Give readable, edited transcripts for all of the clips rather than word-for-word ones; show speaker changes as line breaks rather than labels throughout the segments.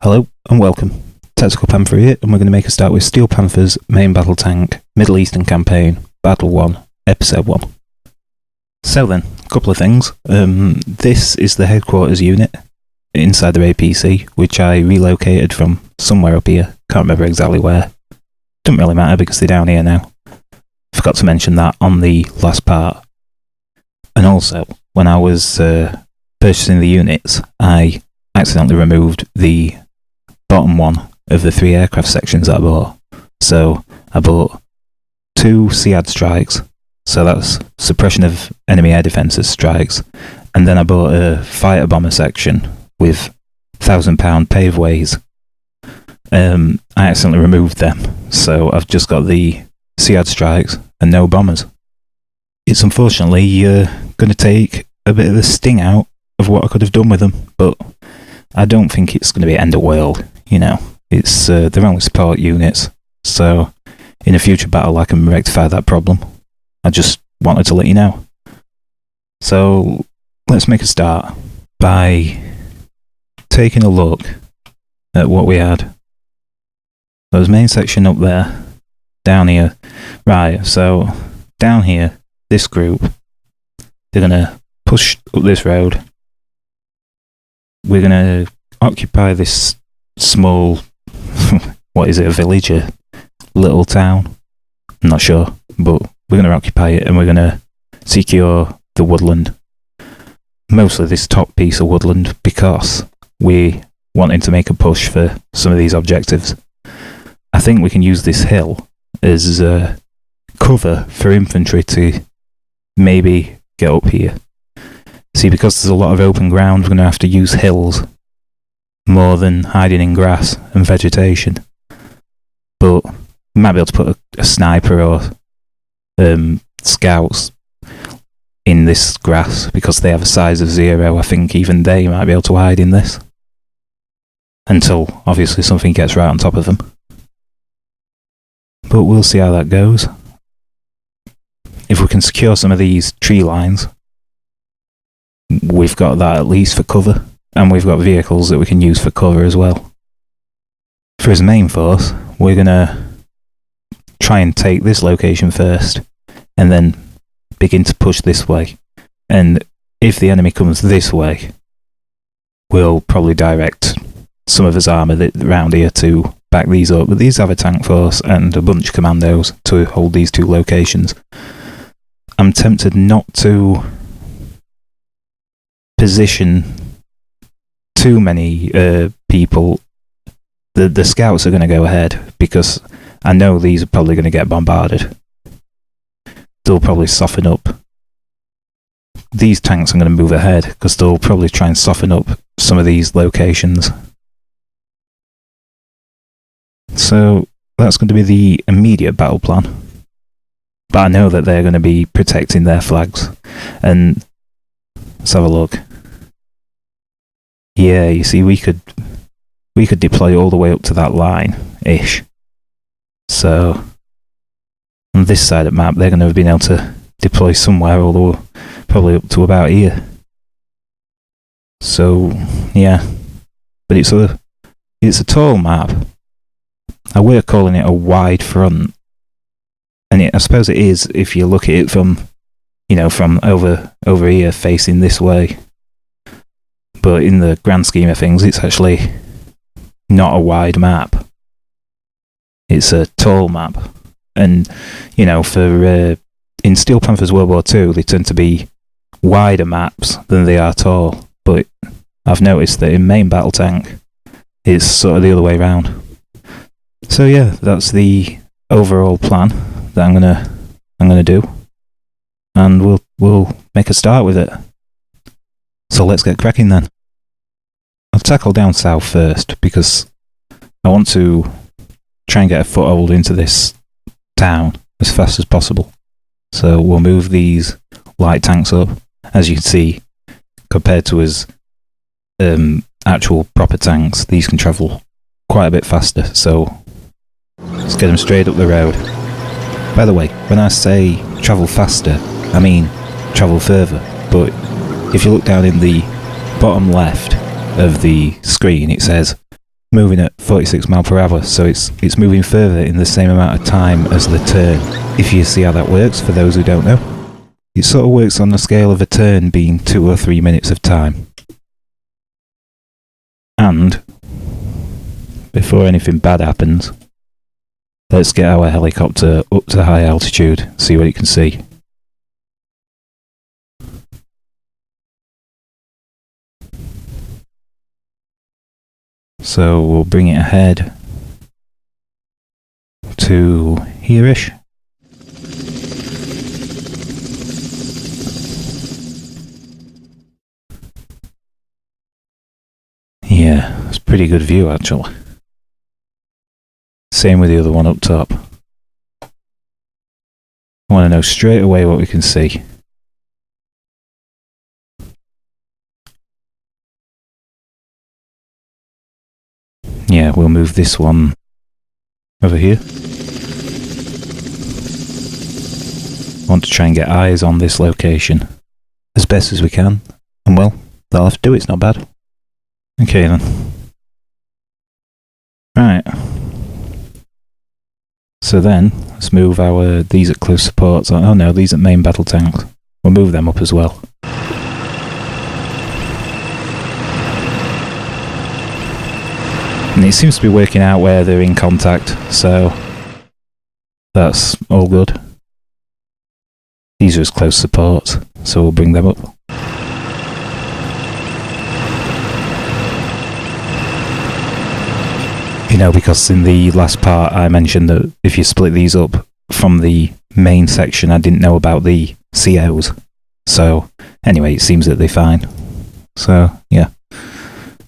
Hello and welcome. Tactical Panther here, and we're going to make a start with Steel Panthers Main Battle Tank Middle Eastern Campaign Battle 1 Episode 1. So then, a couple of things. This is the headquarters unit inside their APC, which I relocated from somewhere up here. Can't remember exactly where. Doesn't really matter because they're down here now. Forgot to mention that on the last part. And also, when I was purchasing the units, I accidentally removed the bottom one of the 3 aircraft sections that I bought. So I bought 2 SEAD strikes, so that's suppression of enemy air defences strikes, and then I bought a fighter bomber section with £1,000 paveways. I accidentally removed them, so I've just got the SEAD strikes and no bombers. It's unfortunately going to take a bit of the sting out of what I could have done with them, but I don't think it's going to be end of world, you know. It's they're only support units, so in a future battle I can rectify that problem. I just wanted to let you know. So let's make a start by taking a look at what we had. There was main section up there, down here. Right, so down here, this group, they're going to push up this road. We're going to occupy this small, what is it, a village, a little town? I'm not sure, but we're going to occupy it and we're going to secure the woodland. Mostly this top piece of woodland because we're wanting to make a push for some of these objectives. I think we can use this hill as cover for infantry to maybe get up here. See, because there's a lot of open ground, we're going to have to use hills more than hiding in grass and vegetation. But we might be able to put a sniper or scouts in this grass because they have a size of 0. I think even they might be able to hide in this. Until, obviously, something gets right on top of them. But we'll see how that goes. If we can secure some of these tree lines, we've got that at least for cover, and we've got vehicles that we can use for cover as well. For his main force, we're going to try and take this location first, and then begin to push this way. And if the enemy comes this way, we'll probably direct some of his armour around here to back these up. But these have a tank force and a bunch of commandos to hold these 2 locations. I'm tempted not to position too many people. The scouts are going to go ahead because I know these are probably going to get bombarded. They'll probably soften up. These tanks are going to move ahead because they'll probably try and soften up some of these locations. So that's going to be the immediate battle plan. But I know that they're going to be protecting their flags. And let's have a look. Yeah, you see, we could deploy all the way up to that line-ish. So, on this side of the map, they're going to have been able to deploy somewhere, although probably up to about here. So, yeah. But it's a tall map. We're calling it a wide front. And I suppose it is if you look at it from, you know, from over here facing this way. But in the grand scheme of things, it's actually not a wide map. It's a tall map. And, you know, for in Steel Panthers World War II, they tend to be wider maps than they are tall. But I've noticed that in main battle tank, it's sort of the other way around. So yeah, that's the overall plan that I'm gonna do, and we'll make a start with it. So let's get cracking then. I'll tackle down south first because I want to try and get a foothold into this town as fast as possible. So we'll move these light tanks up. As you can see, compared to his actual proper tanks, these can travel quite a bit faster. So let's get them straight up the road. By the way, when I say travel faster, I mean travel further. But if you look down in the bottom left of the screen, it says moving at 46 miles per hour, so it's moving further in the same amount of time as the turn. If you see how that works, for those who don't know, it sort of works on the scale of a turn being 2 or 3 minutes of time. And before anything bad happens, let's get our helicopter up to high altitude, see what it can see. So we'll bring it ahead to here-ish. Yeah, it's a pretty good view actually. Same with the other one up top. I want to know straight away what we can see. Yeah, we'll move this one over here. I want to try and get eyes on this location as best as we can. And well, that'll have to do it, it's not bad. Okay then. Right. So then, let's move these at close supports. Oh no, these at main battle tanks. We'll move them up as well. And it seems to be working out where they're in contact, so that's all good. These are as close supports, so we'll bring them up. You know, because in the last part I mentioned that if you split these up from the main section, I didn't know about the COs. So, anyway, it seems that they're fine. So, yeah.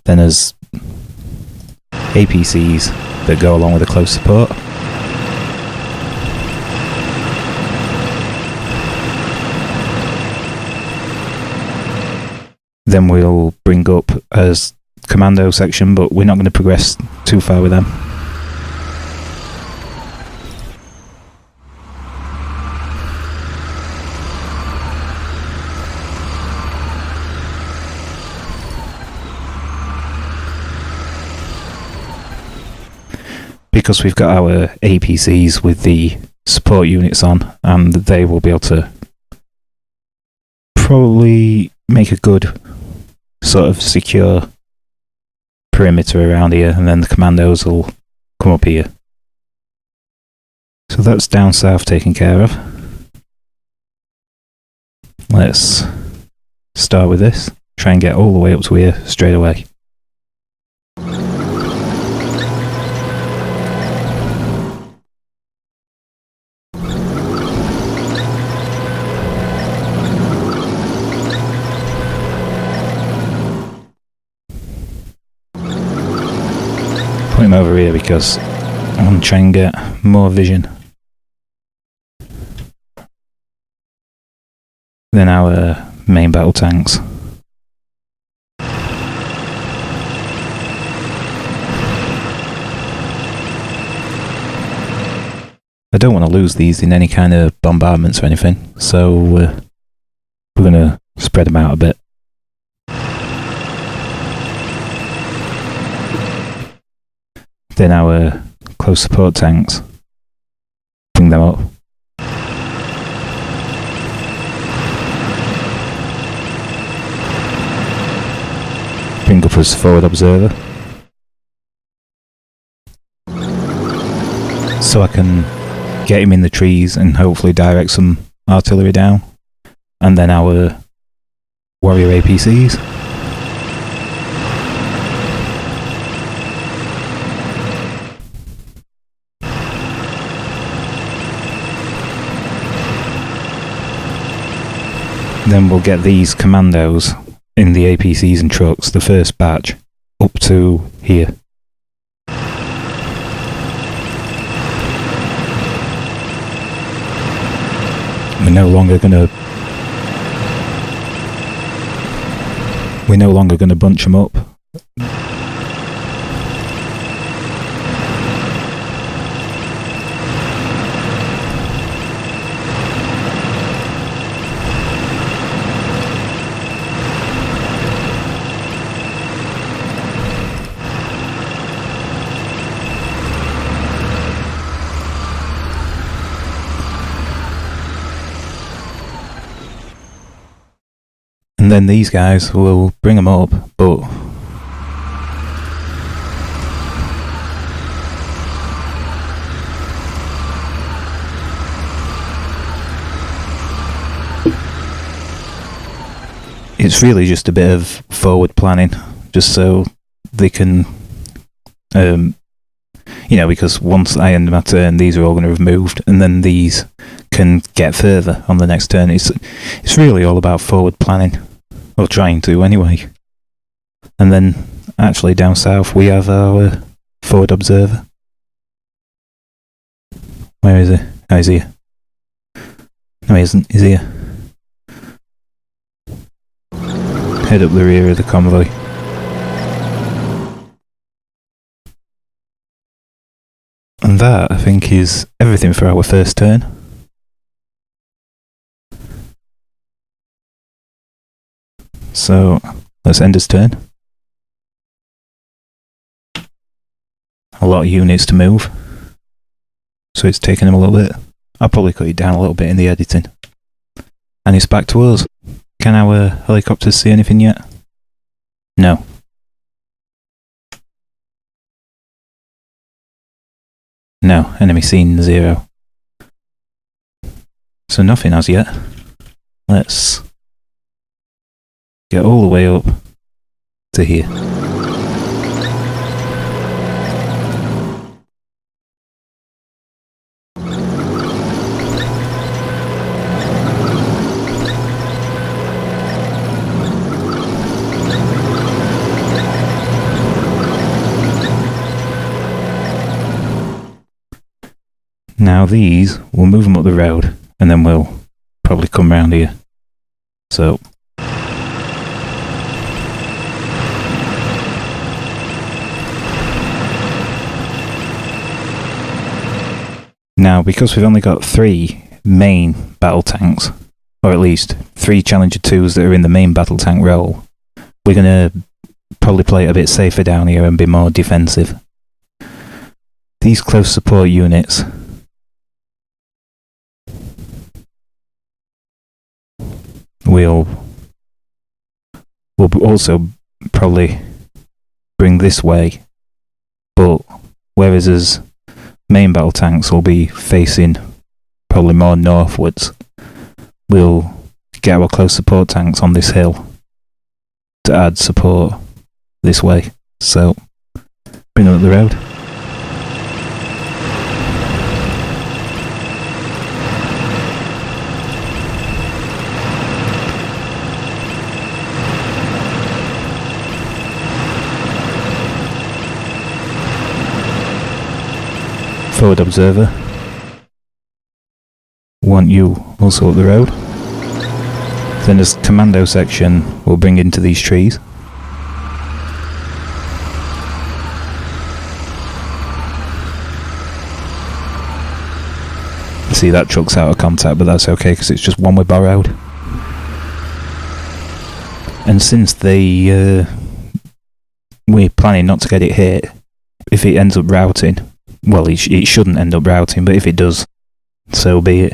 Then there's APCs that go along with the close support. Then we'll bring up as commando section, but we're not going to progress too far with them. Because we've got our APCs with the support units on, and they will be able to probably make a good sort of secure perimeter around here, and then the commandos will come up here. So that's down south taken care of. Let's start with this, try and get all the way up to here straight away. Put him over here because I want to try and get more vision than our main battle tanks. I don't want to lose these in any kind of bombardments or anything, so we're going to spread them out a bit. Then our close support tanks, bring them up. Bring up as forward observer. So I can get him in the trees and hopefully direct some artillery down. And then our warrior APCs. Then we'll get these commandos in the APCs and trucks, the first batch, up to here. We're no longer gonna bunch them up. And then these guys will bring them up, but it's really just a bit of forward planning, just so they can, because once I end my turn, these are all going to have moved, and then these can get further on the next turn. It's really all about forward planning, or trying to anyway. And then, actually down south, we have our forward observer. Where is he? Oh, he's here. No, he isn't. He's here. Head up the rear of the convoy. And that, I think, is everything for our first turn. So, let's end his turn. A lot of units to move. So it's taking him a little bit. I'll probably cut it down a little bit in the editing. And it's back to us. Can our helicopters see anything yet? No. No, enemy seen 0. So nothing as yet. Let's get all the way up to here. Now these, we'll move them up the road, and then we'll probably come round here. So, now because we've only got 3 main battle tanks, or at least 3 Challenger 2s that are in the main battle tank role, we're going to probably play it a bit safer down here and be more defensive. These close support units, we'll also probably bring this way, but whereas his main battle tanks will be facing probably more northwards, we'll get our close support tanks on this hill to add support this way. So bring them up the road. Forward observer. Want you also up the road. Then this commando section we'll bring into these trees. See, that truck's out of contact, but that's okay because it's just one we borrowed. And since we're planning not to get it hit, if it ends up routing, well, it shouldn't end up routing, but if it does, so be it.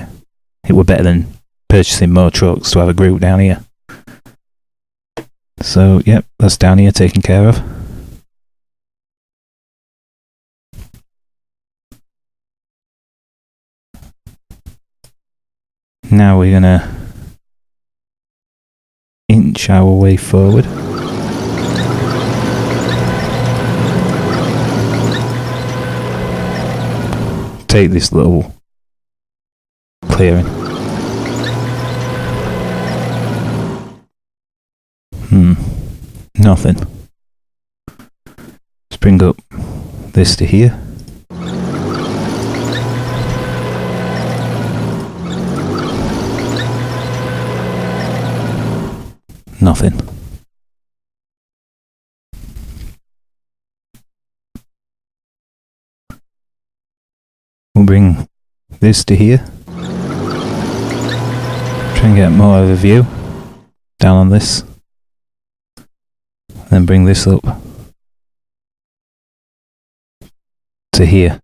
It were better than purchasing more trucks to have a group down here. So, yep, that's down here taken care of. Now we're gonna inch our way forward. Take this little clearing. Nothing. Let's bring up this to here. Nothing. We'll bring this to here. Try and get more of a view down on this. Then bring this up to here.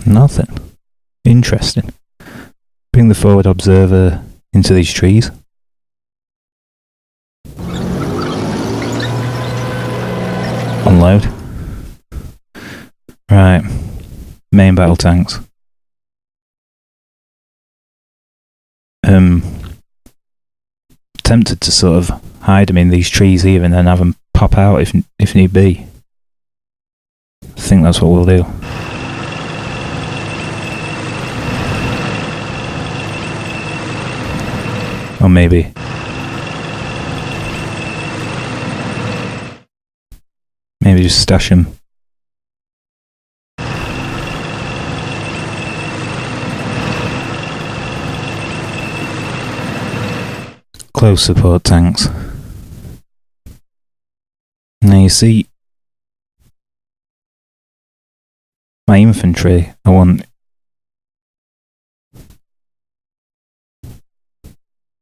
Nothing. Interesting. bring the forward observer into these trees. Unload. Right, main battle tanks. Tempted to sort of hide them in these trees here and then have them pop out if need be. I think that's what we'll do. Or maybe just stash them. Close support tanks. Now you see, my infantry, I want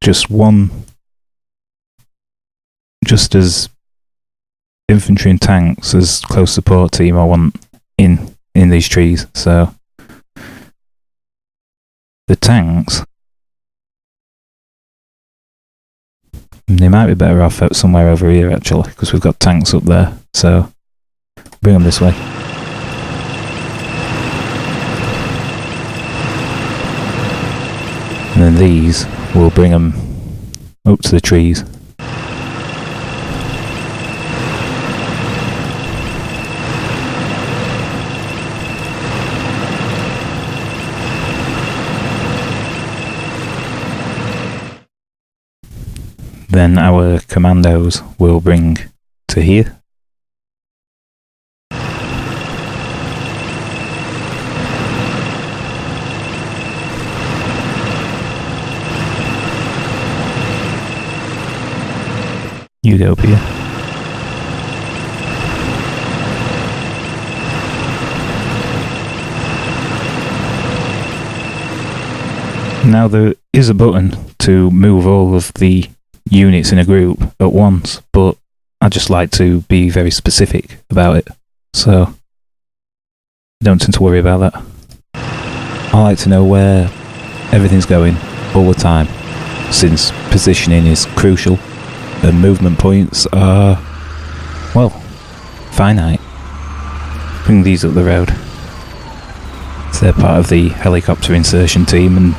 just as infantry and tanks as close support team I want in these trees. So the tanks, they might be better off out somewhere over here actually, because we've got tanks up there, so bring them this way. And then these, we'll bring them up to the trees. Then our commandos will bring to here. You go up here. Now there is a button to move all of the units in a group at once, but I just like to be very specific about it, so don't tend to worry about that. I like to know where everything's going all the time, since positioning is crucial and movement points are, well, finite. Bring these up the road. So they're part of the helicopter insertion team, and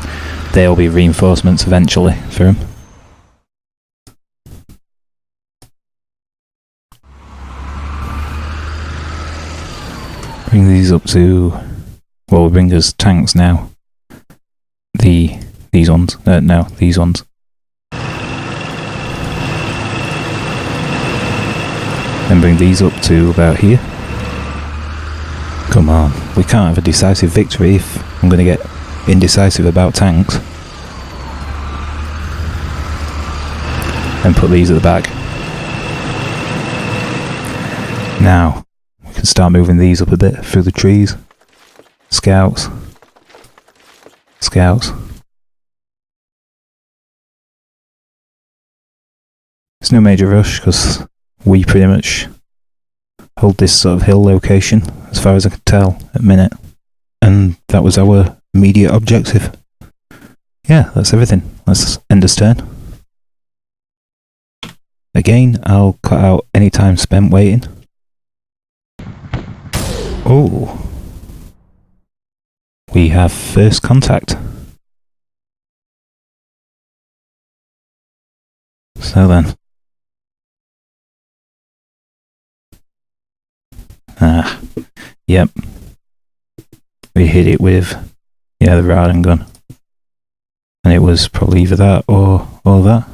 they'll be reinforcements eventually for them. Bring these up to, well, we'll bring us tanks now. These ones. No, these ones. Then bring these up to about here. Come on, we can't have a decisive victory if I'm going to get indecisive about tanks. And put these at the back. Now, we can start moving these up a bit through the trees. Scouts. Scouts. There's no major rush because we pretty much hold this sort of hill location as far as I can tell at the minute. And that was our immediate objective. Yeah, that's everything. Let's end this turn. Again, I'll cut out any time spent waiting. Oh, we have first contact. So then. Yep. We hit it with, the radar gun. And it was probably either that or that.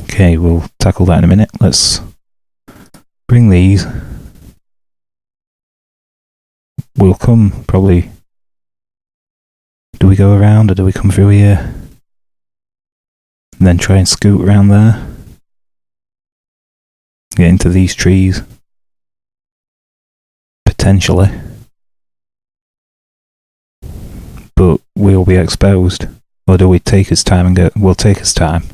Okay, we'll tackle that in a minute. Let's bring these. We'll come probably. Do we go around or do we come through here? And then try and scoot around there. Get into these trees. Potentially. But we'll be exposed. Or do we take his time and go? We'll take his time.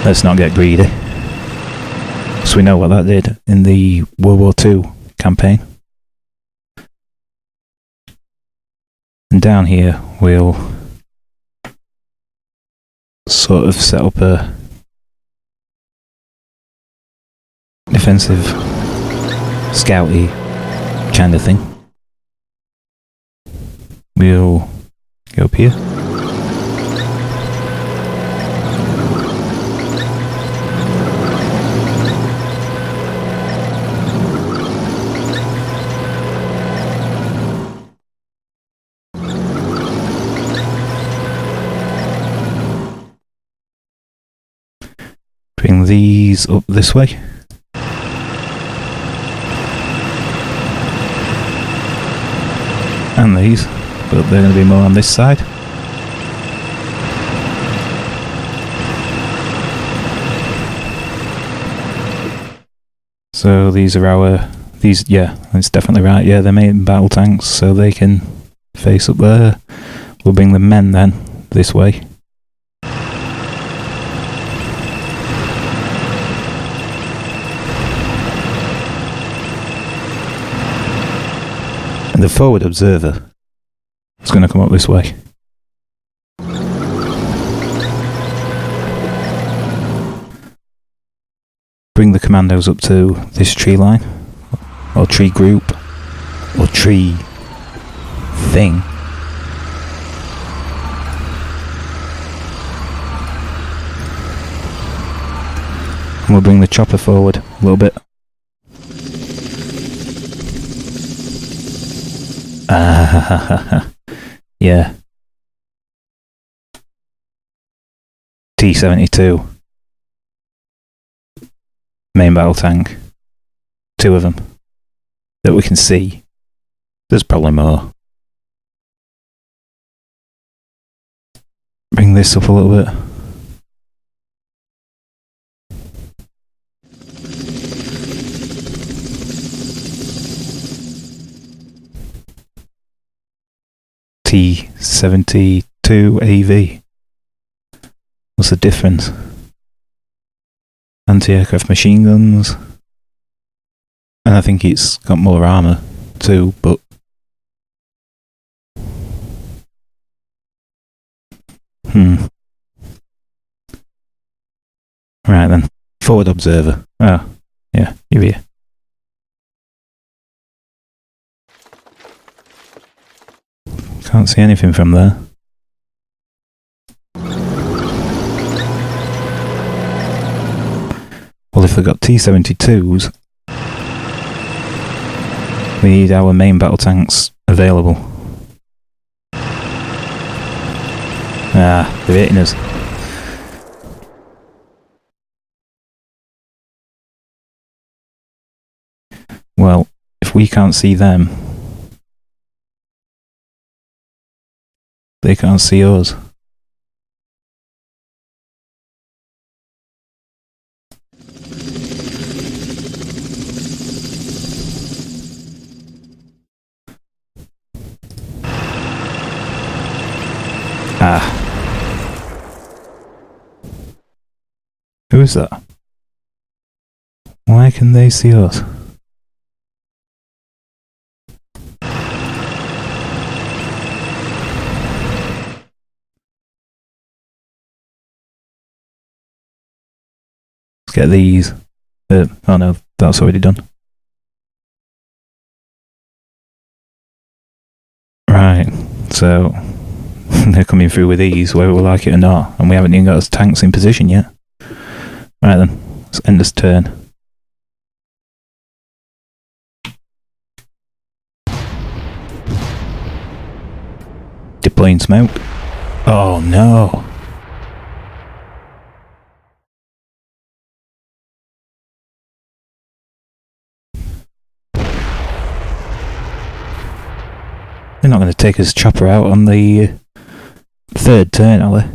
Let's not get greedy. So we know what that did in the World War II campaign. And down here we'll sort of set up a defensive scouty kind of thing. We'll go up here. Bring these up this way. And these, but they're going to be more on this side. So these are our, yeah, that's definitely right, yeah, they're main battle tanks, so they can face up there. We'll bring the men then, this way. And the forward observer is going to come up this way. Bring the commandos up to this tree line, or tree group, or tree thing. And we'll bring the chopper forward a little bit. Yeah. T-72. Main battle tank. 2 of them. That we can see. There's probably more. Bring this up a little bit. T-72 AV. What's the difference? Anti-aircraft machine guns. And I think it's got more armour too, but Right then. Forward observer. Oh, yeah, you're here. Can't see anything from there. Well, if they've got T-72s, we need our main battle tanks available. Ah, they're hitting us. Well, if we can't see them, they can't see us. Ah. Who is that? Why can they see us? Let's get these. Oh no, that's already done. Right, so they're coming through with these, whether we like it or not, and we haven't even got our tanks in position yet. Right then, let's end this turn. Deploying smoke. Oh no! They're not going to take his chopper out on the third turn, are they?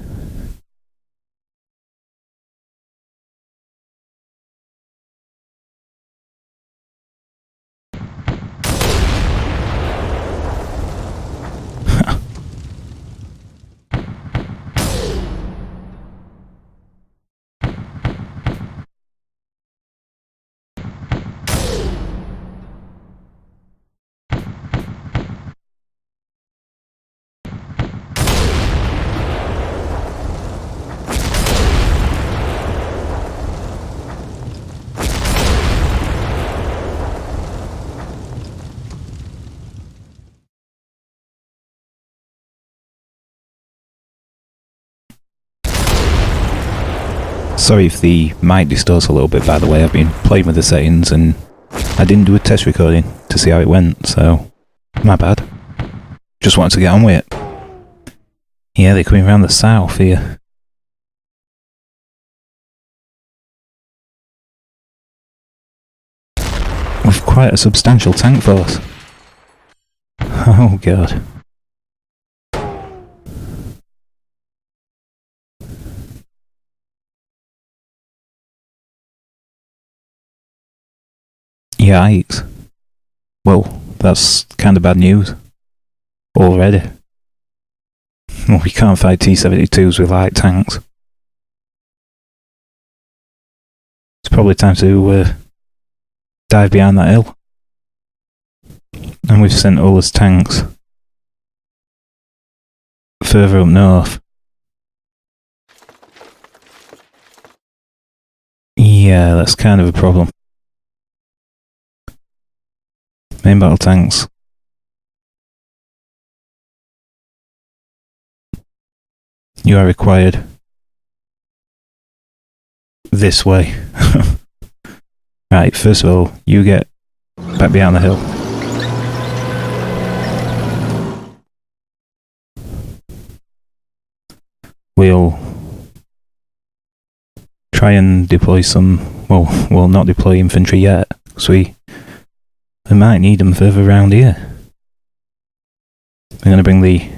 Sorry if the mic distorts a little bit, by the way. I've been playing with the settings and I didn't do a test recording to see how it went, so my bad. Just wanted to get on with it. Yeah, they're coming around the south here. With quite a substantial tank force. Oh god. Yikes. Well, that's kind of bad news. Already. Well, we can't fight T-72s with light tanks. It's probably time to dive behind that hill. And we've sent all his tanks further up north. Yeah, that's kind of a problem. Main battle tanks. You are required this way. Right, first of all, you get back behind the hill. We'll try and deploy some, well, we'll not deploy infantry yet, because we might need them further around here. We're going to bring the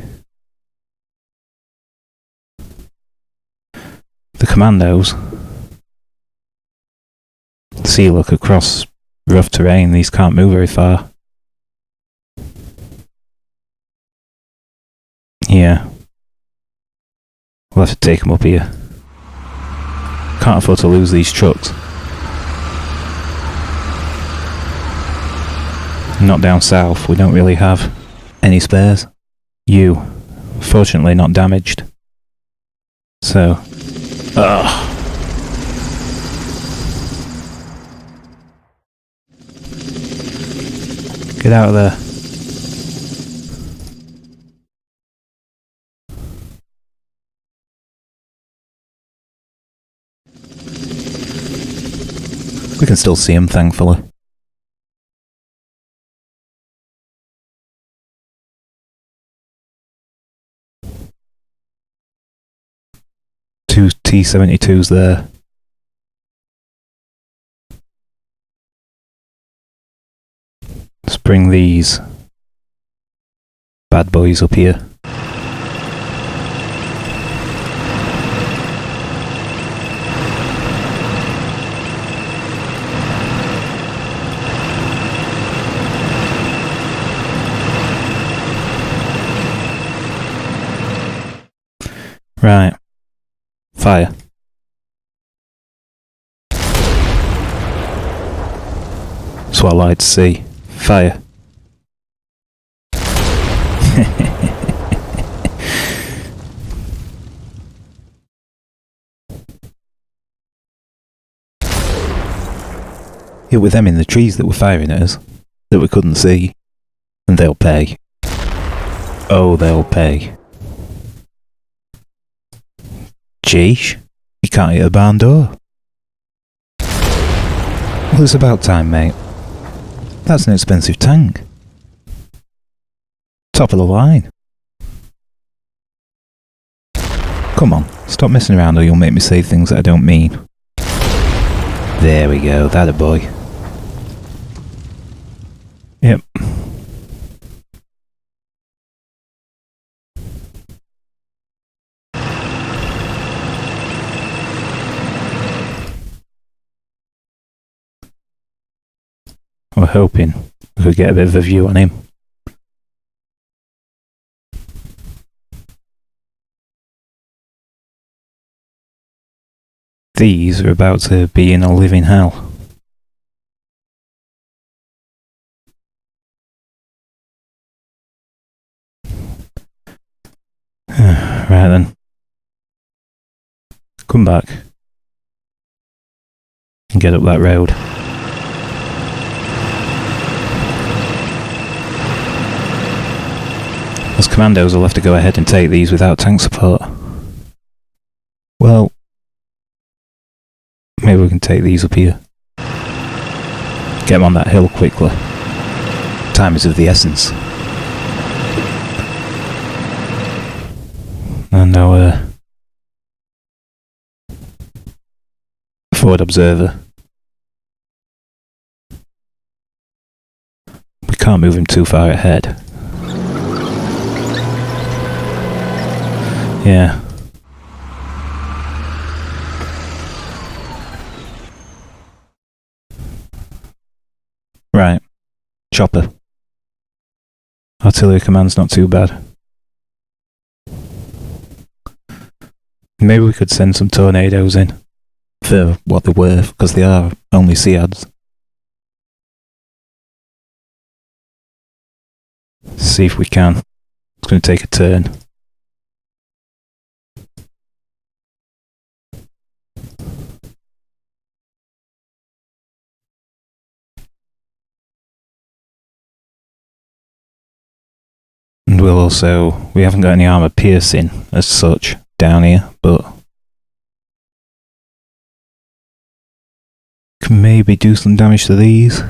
commandos. See, look, across rough terrain, these can't move very far. Yeah. We'll have to take them up here. Can't afford to lose these trucks. Not down south, we don't really have any spares. You, fortunately not damaged. So, get out of there. We can still see him, thankfully. Two T-72s there. Let's bring these bad boys up here. Right. Fire. That's what I like to see. Fire. It was them in the trees that were firing at us, that we couldn't see, and they'll pay. Oh, they'll pay. Jeesh, you can't hit a barn door. Well, it's about time, mate. That's an expensive tank. Top of the line. Come on, stop messing around or you'll make me say things that I don't mean. There we go, that a boy. Yep. We're hoping we could get a bit of a view on him. These are about to be in a living hell. Right then. Come back. And get up that road. Those commandos will have to go ahead and take these without tank support. Well, we can take these up here. Get them on that hill quickly. Time is of the essence. And our forward observer. We can't move him too far ahead. Yeah. Right. Chopper. Artillery command's not too bad. Maybe we could send some tornadoes in. For what they're worth, because they are only SEADs. See if we can. It's going to take a turn. And we'll also... we haven't got any armour piercing as such down here, but... can maybe do some damage to these.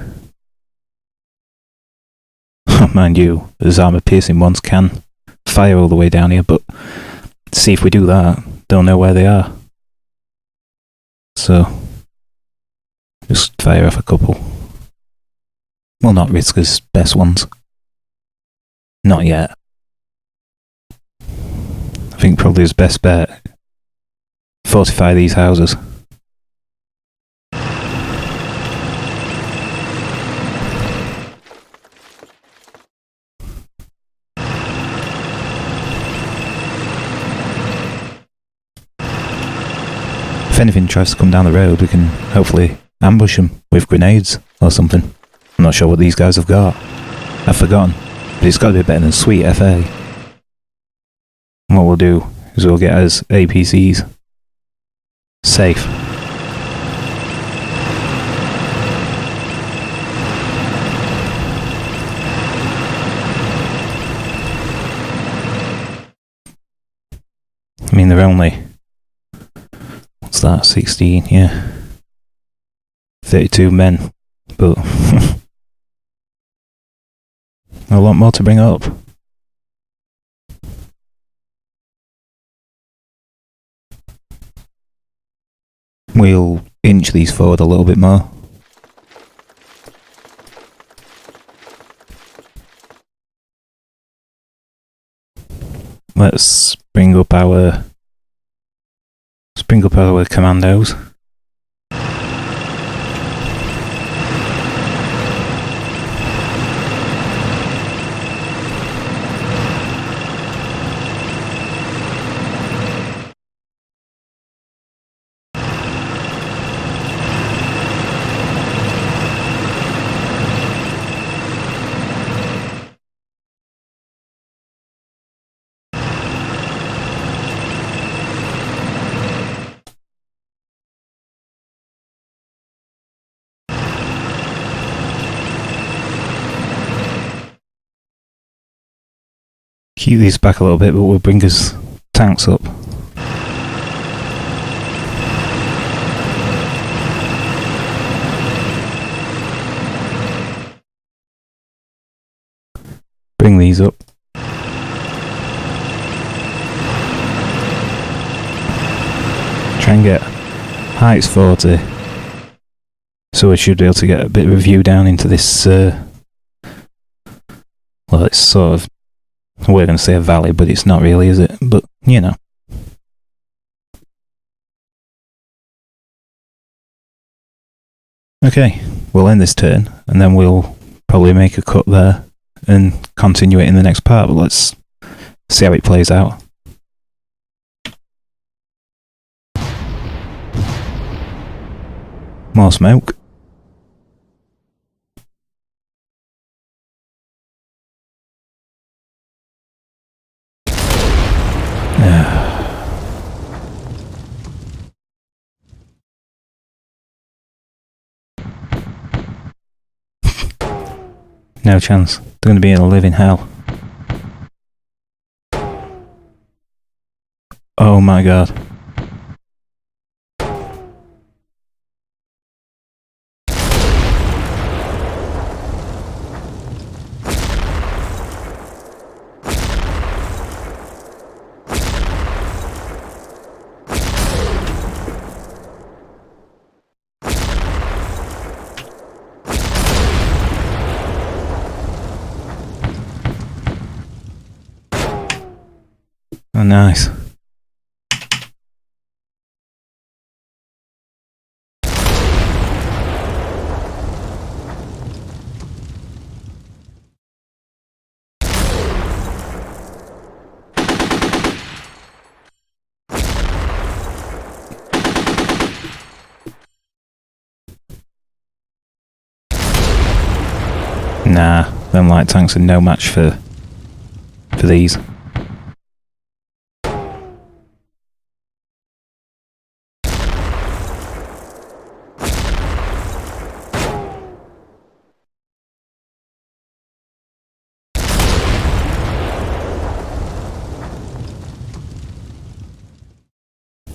Mind you, those armour piercing ones can fire all the way down here, but see if we do that, don't know where they are. So, just fire off a couple. Well, not risk his best ones. Not yet. I think probably his best bet. Fortify these houses. If anything tries to come down the road, we can hopefully ambush them with grenades or something. I'm not sure what these guys have got. I've forgotten. But it's got to be better than sweet FA. And what we'll do is we'll get us APCs. Safe. I mean, they're only... what's that? 16, yeah. 32 men. But... a lot more to bring up. We'll inch these forward a little bit more. Let's bring up our commandos. Keep these back a little bit, but we'll bring his tanks up. Bring these up. Try and get heights 40. So we should be able to get a bit of a view down into this, well, it's sort of, we're going to say a valley, but it's not really, is it? But, you know. Okay, we'll end this turn, and then we'll probably make a cut there and continue it in the next part, but let's see how it plays out. More smoke. No chance. They're going to be in a living hell. Oh my god. Oh, nice. Nah, them light tanks are no match for these.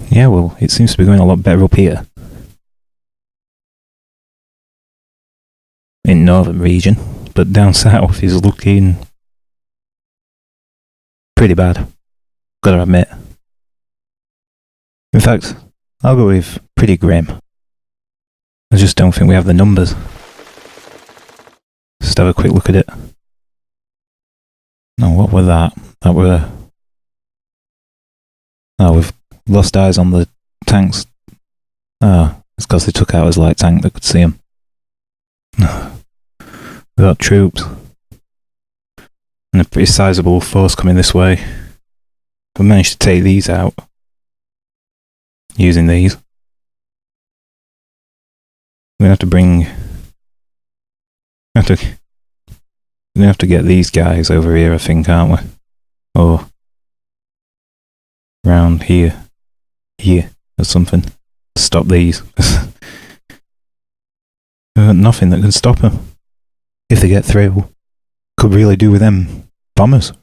Yeah, well, it seems to be going a lot better up here. In northern region, but down south is looking pretty bad, gotta admit. In fact, I'll go with pretty grim. I just don't think we have the numbers. Just have a quick look at it. No, what were that? That were... Oh, we've lost eyes on the tanks. Oh, it's because they took out his light tank that could see him. We've got troops. And a pretty sizable force coming this way. We managed to take these out. Using these. We're going to have to bring... We're going to have to get these guys over here, I think, aren't we? Or... around here. Here, or something. To stop these. Nothing that can stop them. If they get through. Could really do with them bombers.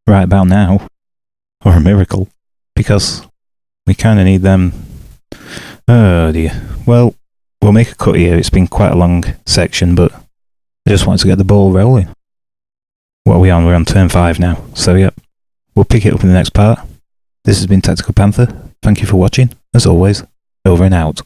Right about now. Or a miracle. Because we kind of need them. Oh dear. Well, we'll make a cut here. It's been quite a long section, but I just wanted to get the ball rolling. What are we on? We're on turn 5 now. So yep, we'll pick it up in the next part. This has been Tactical Panther. Thank you for watching. As always, over and out.